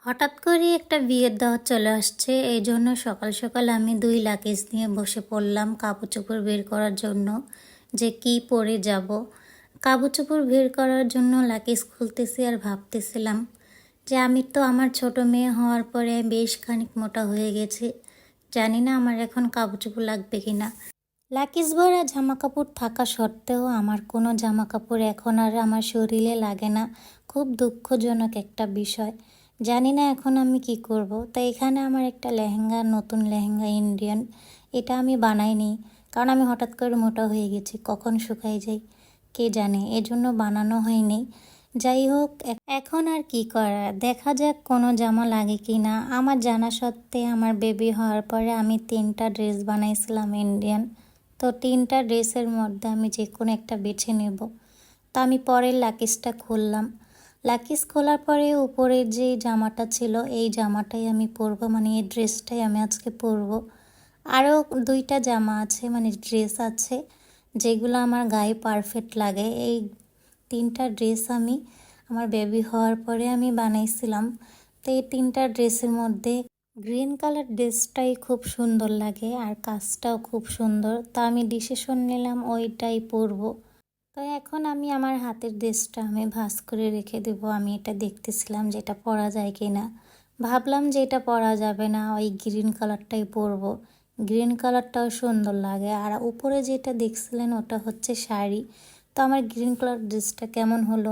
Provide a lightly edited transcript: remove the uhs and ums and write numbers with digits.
হঠাৎ করে একটা বিয়ের দাওয়াত চলে আসছে, এই জন্য সকাল সকাল আমি 2 লাগেজ নিয়ে বসে পড়লাম কাপড় চোপড় বের করার জন্য যে কি পরে যাব। কাপড় চোপড় বের করার জন্য লাগেজ খুলতেছি আর ভাবতেছিলাম যে আমি তো আমার ছোট মেয়ে হওয়ার পরে বেশ খানিক মোটা হয়ে গেছি। জানি না আমার এখন কাপড় চোপড় লাগবে কিনা। লাগেজ ভরা জামা কাপড় থাকা সত্ত্বেও আমার কোনো জামা কাপড় এখন আর আমার শরীরে লাগে না। খুব দুঃখজনক একটা বিষয়। জানি না এখন আমি কি করব। তো এখানে আমার একটা লেহেঙ্গা, নতুন লেহেঙ্গা ইন্ডিয়ান, এটা আমি বানাইনি কারণ আমি হঠাৎ করে মোটা হয়ে গেছি, কখন শুকাই যাই কে জানে, এজন্য বানানো হয়নি। যাই হোক, এখন আর কি করা, দেখা যাক কোনো জামা লাগে কি না। আমার জানা সত্ত্বে আমার বেবি হওয়ার পরে আমি 3টা ড্রেস বানাইছিলাম ইন্ডিয়ান। তো 3টা ড্রেসের মধ্যে আমি যে কোনো একটা বেছে নেব। তো আমি পরের লাগেজটা খুললাম। লাগেজ খোলার পরে উপরের যে জামাটা ছিল এই জামাটাই আমি পরবো, মানে এই ড্রেসটাই আমি আজকে পরবো। আরও 2টা জামা আছে, মানে ড্রেস আছে যেগুলো আমার গায়ে পারফেক্ট লাগে। এই 3টা ড্রেস আমি আমার বেবি হওয়ার পরে আমি বানাইছিলাম। তো এই 3টা ড্রেসের মধ্যে গ্রিন কালার ড্রেসটাই খুব সুন্দর লাগে আর কাজটাও খুব সুন্দর। তা আমি ডিসিশন নিলাম ওইটাই পরবো। তো এখন আমি আমার হাতের ড্রেসটা আমি ভাঁজ করে রেখে দেবো। আমি এটা দেখতেছিলাম যে এটা পরা যায় কি না। ভাবলাম যে এটা পরা যাবে না, ওই গ্রিন কালারটাই পরবো। গ্রিন কালারটাও সুন্দর লাগে। আর উপরে যেটা দেখছিলেন ওটা হচ্ছে শাড়ি। তো আমার গ্রিন কালার ড্রেসটা কেমন হলো